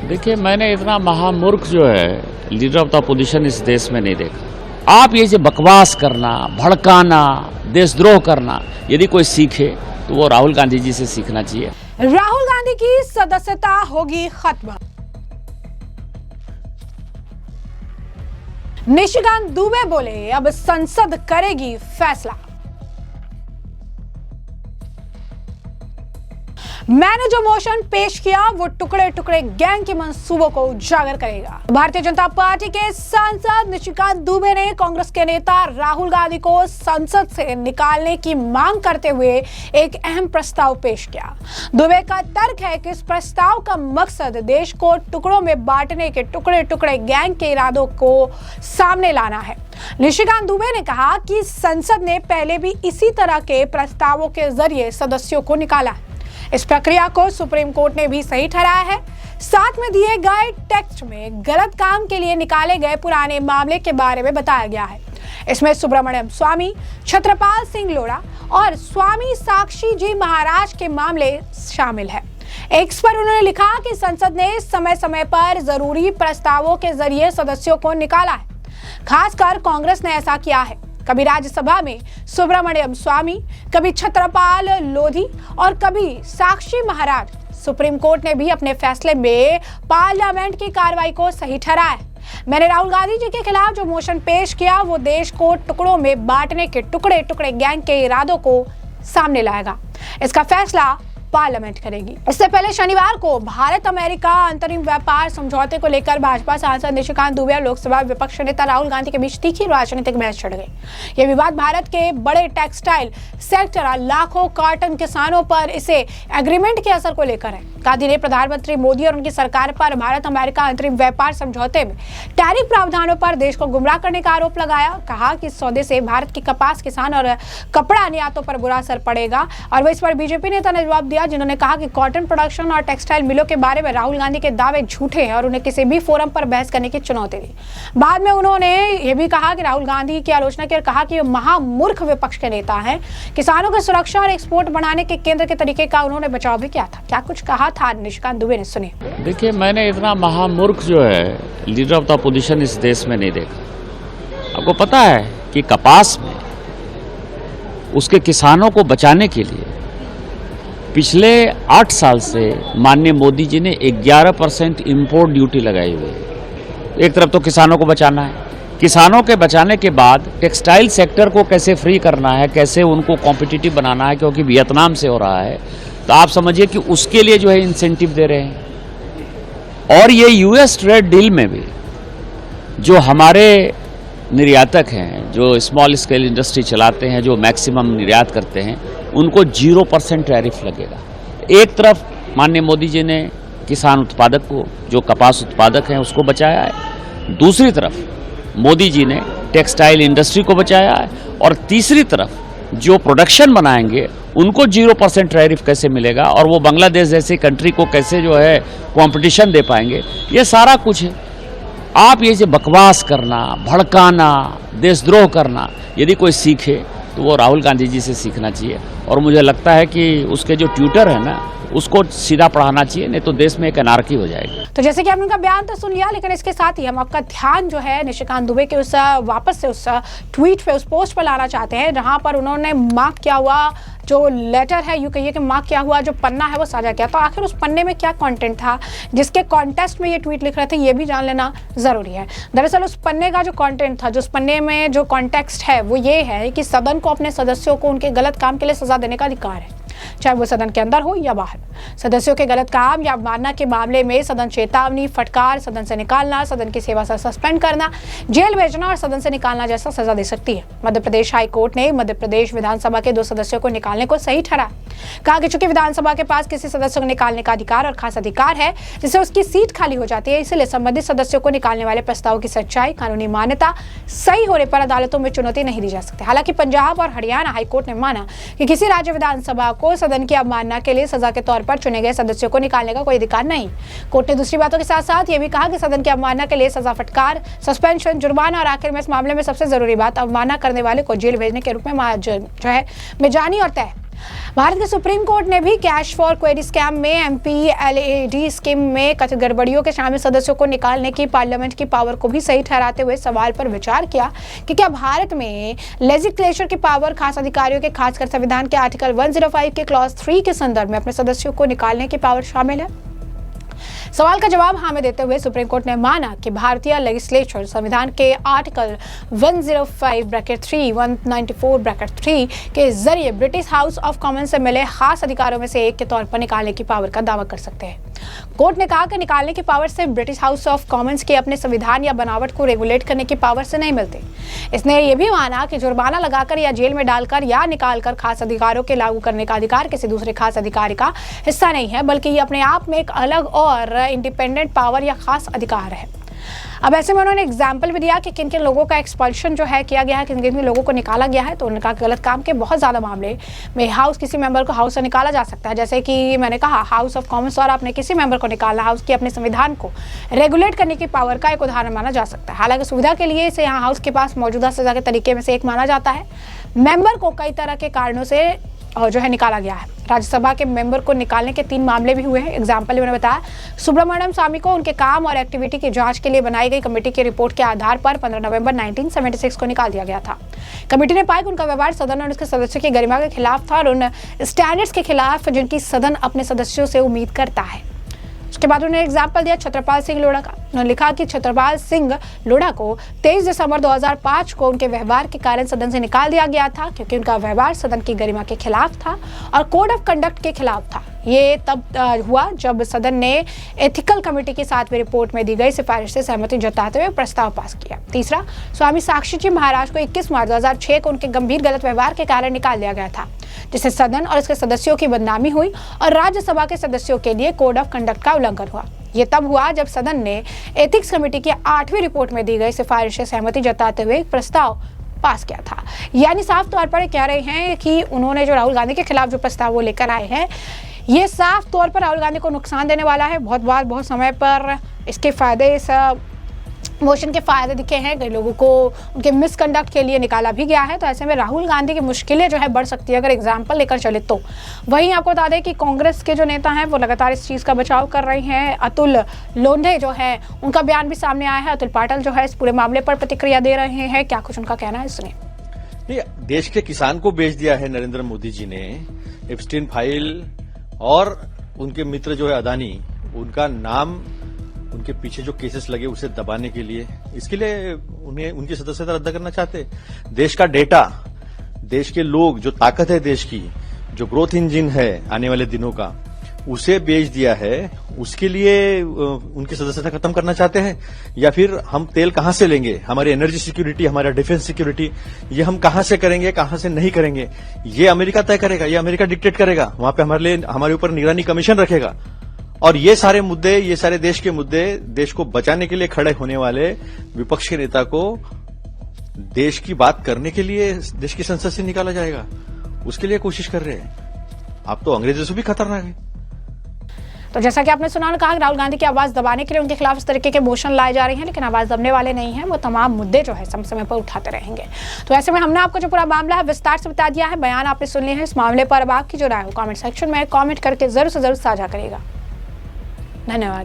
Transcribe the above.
देखिए, मैंने इतना महामूर्ख जो है लीडर ऑफ द अपोजिशन इस देश में नहीं देखा। आप ये जो बकवास करना, भड़काना, देशद्रोह करना, यदि कोई सीखे तो वो राहुल गांधी जी से सीखना चाहिए। राहुल गांधी की सदस्यता होगी खत्म। निशिकांत दुबे बोले, अब संसद करेगी फैसला। मैंने जो मोशन पेश किया वो टुकड़े टुकड़े गैंग के मंसूबों को उजागर करेगा। भारतीय जनता पार्टी के सांसद निशिकांत दुबे ने कांग्रेस के नेता राहुल गांधी को संसद से निकालने की मांग करते हुए एक अहम प्रस्ताव पेश किया। दुबे का तर्क है कि इस प्रस्ताव का मकसद देश को टुकड़ों में बांटने के टुकड़े टुकड़े गैंग के इरादों को सामने लाना है। निशिकांत दुबे ने कहा कि संसद ने पहले भी इसी तरह के प्रस्तावों के जरिए सदस्यों को निकाला है। इस प्रक्रिया को सुप्रीम कोर्ट ने भी सही ठहराया है। साथ में दिए गए टेक्स्ट में गलत काम के लिए निकाले गए पुराने मामले के बारे में बताया गया है। इसमें सुब्रमण्यम स्वामी, छत्रपाल सिंह लोढ़ा और स्वामी साक्षी जी महाराज के मामले शामिल है। एक्स पर उन्होंने लिखा कि संसद ने समय समय पर जरूरी प्रस्तावों के जरिए सदस्यों को निकाला है। खासकर कांग्रेस ने ऐसा किया है। कभी राज्यसभा में सुब्रमण्यम स्वामी, कभी छत्रपाल लोधी और कभी साक्षी महाराज। सुप्रीम कोर्ट ने भी अपने फैसले में पार्लियामेंट की कार्रवाई को सही ठहराया है। मैंने राहुल गांधी जी के खिलाफ जो मोशन पेश किया वो देश को टुकड़ों में बांटने के टुकड़े टुकड़े गैंग के इरादों को सामने लाएगा। इसका फैसला पार्लियामेंट करेगी। इससे पहले शनिवार को भारत अमेरिका अंतरिम व्यापार समझौते को लेकर भाजपा सांसद निशिकांत दुबे और लोकसभा विपक्ष नेता राहुल गांधी के बीच तीखी राजनीतिक बहस छिड़ गई। यह विवाद भारत के बड़े टेक्सटाइल सेक्टर लाखों कार्टन किसानों पर इसे एग्रीमेंट के असर को लेकर है। गांधी ने प्रधानमंत्री मोदी और उनकी सरकार पर भारत अमेरिका अंतरिम व्यापार समझौते में टैरिफ प्रावधानों पर देश को गुमराह करने का आरोप लगाया। कहा कि इस सौदे से भारत की कपास, किसान और कपड़ा निर्यातों पर बुरा असर पड़ेगा। और वह इस पर बीजेपी नेता ने जवाब दिया, जिन्होंने कहा कि कॉटन प्रोडक्शन और टेक्सटाइल मिलों के बारे में राहुल गांधी के दावे झूठे हैं और उन्हें किसी भी फोरम पर बहस करने की चुनौती दी। बाद में उन्होंने यह भी कहा कि राहुल गांधी की आलोचना की और कहा कि महामूर्ख विपक्ष के नेता हैं। किसानों की सुरक्षा और एक्सपोर्ट बढ़ाने के केंद्र के तरीके का उन्होंने बचाव भी किया था। क्या कुछ कहा था निशिकांत दुबे ने, सुनिए। देखिए, मैंने इतना महामूर्ख जो है लीडर ऑफ द अपोजिशन इस देश में नहीं देखा। आपको पता है कि कपास में उसके किसानों को बचाने के लिए पिछले 8 साल से माननीय मोदी जी ने 11% इम्पोर्ट ड्यूटी लगाई हुई है। एक तरफ तो किसानों को बचाना है, किसानों के बचाने के बाद टेक्सटाइल सेक्टर को कैसे फ्री करना है, कैसे उनको कॉम्पिटिटिव बनाना है, क्योंकि वियतनाम से हो रहा है। तो आप समझिए कि उसके लिए जो है इंसेंटिव दे रहे हैं। और ये यूएस ट्रेड डील में भी जो हमारे निर्यातक हैं, जो स्मॉल स्केल इंडस्ट्री चलाते हैं, जो मैक्सिमम निर्यात करते हैं, उनको 0% टैरिफ लगेगा। एक तरफ माननीय मोदी जी ने किसान उत्पादक को, जो कपास उत्पादक हैं, उसको बचाया है। दूसरी तरफ मोदी जी ने टेक्सटाइल इंडस्ट्री को बचाया है। और तीसरी तरफ जो प्रोडक्शन बनाएंगे उनको 0% टैरिफ कैसे मिलेगा और वो बांग्लादेश जैसी कंट्री को कैसे जो है कंपटीशन दे पाएंगे। ये सारा कुछ है। आप ये जो बकवास करना, भड़काना, देशद्रोह करना, यदि कोई सीखे तो वो राहुल गांधी जी से सीखना चाहिए। और मुझे लगता है कि उसके जो ट्विटर है ना, उसको सीधा पढ़ाना चाहिए, नहीं तो देश में एक अनार्की हो जाएगी। तो जैसे कि आपने उनका बयान तो सुन लिया, लेकिन इसके साथ ही हम आपका ध्यान जो है निशिकांत दुबे के उस वापस से उस ट्वीट पे, उस पोस्ट पर लाना चाहते हैं, जहां पर उन्होंने मार्क किया हुआ जो लेटर है, यूँ कहिए कि मार्क किया हुआ जो पन्ना है वो साझा किया। तो आखिर उस पन्ने में क्या कंटेंट था जिसके कॉन्टेक्स्ट में ये ट्वीट लिख रहे थे, ये भी जान लेना जरूरी है। दरअसल उस पन्ने का जो कंटेंट था, जो उस पन्ने में जो कॉन्टेक्स्ट है वो ये है कि सदन को अपने सदस्यों को उनके गलत काम के लिए सजा देने का अधिकार है, चाहे वो सदन के अंदर हो या बाहर। सदस्यों के गलत काम या अवमानना के मामले में सदन चेतावनी, फटकार, सदन से निकालना, सदन की सेवा से सस्पेंड करना, जेल भेजना और सदन से निकालना जैसा सजा दे सकती है। मध्य प्रदेश हाई कोर्ट ने मध्य प्रदेश विधानसभा के 2 सदस्यों को निकालने को सही ठहरा। कहा कि चूंकि विधानसभा के पास किसी सदस्य को निकालने का अधिकार और खास अधिकार है जिससे उसकी सीट खाली हो जाती है, इसलिए संबंधित सदस्यों को निकालने वाले प्रस्ताव की सच्चाई, कानूनी मान्यता सही होने पर अदालतों में चुनौती नहीं दी जा सकती। हालांकि पंजाब और हरियाणा हाईकोर्ट ने माना कि किसी राज्य विधानसभा को सदन की अवमानना के लिए सजा के तौर पर चुने गए सदस्यों को निकालने का कोई अधिकार नहीं। कोर्ट ने दूसरी बातों के साथ साथ ये भी कहा कि सदन की अवमानना के लिए सजा, फटकार, सस्पेंशन, जुर्माना और आखिर में इस मामले में सबसे जरूरी बात, अवमानना करने वाले को जेल भेजने के रूप में जो है में जानी और तय भारत के सुप्रीम कोर्ट ने भी कैश फॉर क्वेरी स्कैम में MPLAD स्कीम में कथित गड़बड़ियों के शामिल सदस्यों को निकालने की पार्लियामेंट की पावर को भी सही ठहराते हुए सवाल पर विचार किया कि क्या भारत में लेजिस्लेचर की पावर खास अधिकारियों के खासकर संविधान के आर्टिकल 105 के क्लॉज 3 के संदर्भ में अपने सदस्यों को निकालने की पावर शामिल है। सवाल का जवाब हाँ में देते हुए सुप्रीम कोर्ट ने माना कि भारतीय लेजिस्लेचर संविधान के आर्टिकल 105(3) 194(3) के जरिए ब्रिटिश हाउस ऑफ कॉमन्स से मिले खास अधिकारों में से एक के तौर पर निकालने की पावर का दावा कर सकते हैं। कोर्ट ने कहा कि निकालने की पावर से ब्रिटिश हाउस ऑफ कॉमन्स के अपने संविधान या बनावट को रेगुलेट करने की पावर से नहीं मिलती। इसने ये भी माना कि जुर्माना लगाकर या जेल में डालकर या निकालकर खास अधिकारों के लागू करने का अधिकार किसी दूसरे खास अधिकारी का हिस्सा नहीं है, बल्कि ये अपने आप में एक अलग और इंडिपेंडेंट पावर या खास अधिकार है। अब ऐसे में उन्होंने एग्जाम्पल भी दिया कि किन किन लोगों का एक्सपल्शन जो है किया गया है, किन किन लोगों को निकाला गया है। तो उन्होंने कहा गलत काम के बहुत ज़्यादा मामले में हाउस किसी मेंबर को हाउस से निकाला जा सकता है। जैसे कि मैंने कहा हाउस ऑफ कॉमन्स और अपने किसी मेंबर को निकालना हाउस की अपने संविधान को रेगुलेट करने की पावर का एक उदाहरण माना जा सकता है। हालांकि सुविधा के लिए इसे यहाँ हाउस के पास मौजूदा सजा के तरीके में से एक माना जाता है। मेंबर को कई तरह के कारणों से जो है निकाला गया है। राज्यसभा के मेंबर को निकालने के 3 मामले भी हुए हैं। एग्जाम्पल मैंने बताया, सुब्रमण्यम स्वामी को उनके काम और एक्टिविटी की जांच के लिए बनाई गई कमेटी की रिपोर्ट के आधार पर 15 नवंबर 1976 को निकाल दिया गया था। कमेटी ने पाया कि उनका व्यवहार सदन और उसके सदस्यों की गरिमा के खिलाफ था और उन स्टैंडर्ड्स के खिलाफ जिनकी सदन अपने सदस्यों से उम्मीद करता है। उसके बाद उन्होंने एग्जाम्पल दिया छत्रपाल सिंह लोढ़ा का। उन्होंने लिखा कि छत्रपाल सिंह लोढ़ा को 23 दिसंबर 2005 को उनके व्यवहार के कारण सदन से निकाल दिया गया था, क्योंकि उनका व्यवहार सदन की गरिमा के खिलाफ था और कोड ऑफ कंडक्ट के खिलाफ था। ये तब हुआ जब सदन ने एथिकल कमेटी की 7वीं रिपोर्ट में दी गई सिफारिश से सहमति जताते हुए प्रस्ताव पास किया। तीसरा, स्वामी साक्षी जी महाराज को 21 मार्च 2006 को उनके गंभीर गलत व्यवहार के कारण निकाल दिया गया था, जिससे सदन और इसके सदस्यों की बदनामी हुई और राज्यसभा के सदस्यों के लिए कोड ऑफ कंडक्ट का उल्लंघन हुआ। ये तब हुआ जब सदन ने एथिक्स कमेटी की 8वीं रिपोर्ट में दी गई सिफारिश से सहमति जताते हुए एक प्रस्ताव पास किया था। यानी साफ तौर पर कह रहे हैं कि उन्होंने जो राहुल गांधी के खिलाफ जो प्रस्ताव वो लेकर आए हैं, ये साफ तौर पर राहुल गांधी को नुकसान देने वाला है। बहुत बार बहुत समय पर इसके फायदे इस मोशन के फायदे दिखे हैं, कई लोगों को उनके मिसकंडक्ट के लिए निकाला भी गया है। तो ऐसे में राहुल गांधी की मुश्किलें जो है बढ़ सकती है अगर एग्जाम्पल लेकर चले तो। वहीं आपको बता दें कि कांग्रेस के जो नेता हैं वो लगातार इस चीज़ का बचाव कर रहे हैं। अतुल लोंढे जो है उनका बयान भी सामने आया है। अतुल पाटिल जो है इस पूरे मामले पर प्रतिक्रिया दे रहे हैं। क्या कुछ उनका कहना है सुनिए। देश के किसान को बेच दिया है नरेंद्र मोदी जी ने। एप्स्टीन फाइल और उनके मित्र जो है अदानी, उनका नाम उनके पीछे जो केसेस लगे उसे दबाने के लिए, इसके लिए उन्हें उनकी सदस्यता रद्द करना चाहते। देश का डेटा, देश के लोग, जो ताकत है देश की, जो ग्रोथ इंजन है आने वाले दिनों का, उसे बेच दिया है। उसके लिए उनकी सदस्यता खत्म करना चाहते हैं। या फिर हम तेल कहां से लेंगे, हमारी एनर्जी सिक्योरिटी, हमारा डिफेंस सिक्योरिटी, ये हम कहां से करेंगे, कहां से नहीं करेंगे, ये अमेरिका तय करेगा, ये अमेरिका डिक्टेट करेगा। वहां पे हमारे ऊपर निगरानी कमीशन रखेगा। और ये सारे मुद्दे, ये सारे देश के मुद्दे, देश को बचाने के लिए खड़े होने वाले विपक्ष के नेता को देश की बात करने के लिए देश की संसद से निकाला जाएगा, उसके लिए कोशिश कर रहे हैं। आप तो अंग्रेजों से भी खतरनाक है। तो जैसा कि आपने सुना, कहा राहुल गांधी की आवाज दबाने के लिए उनके खिलाफ इस तरीके के मोशन लाए जा रहे हैं, लेकिन आवाज दबने वाले नहीं हैं। वो तमाम मुद्दे जो है समय समय पर उठाते रहेंगे। तो ऐसे में हमने आपको जो पूरा मामला है विस्तार से बता दिया है, बयान आपने सुन लिए हैं। इस मामले पर अब आपकी जो राय हो कमेंट सेक्शन में कमेंट करके जरूर से जरूर साझा करिएगा। धन्यवाद।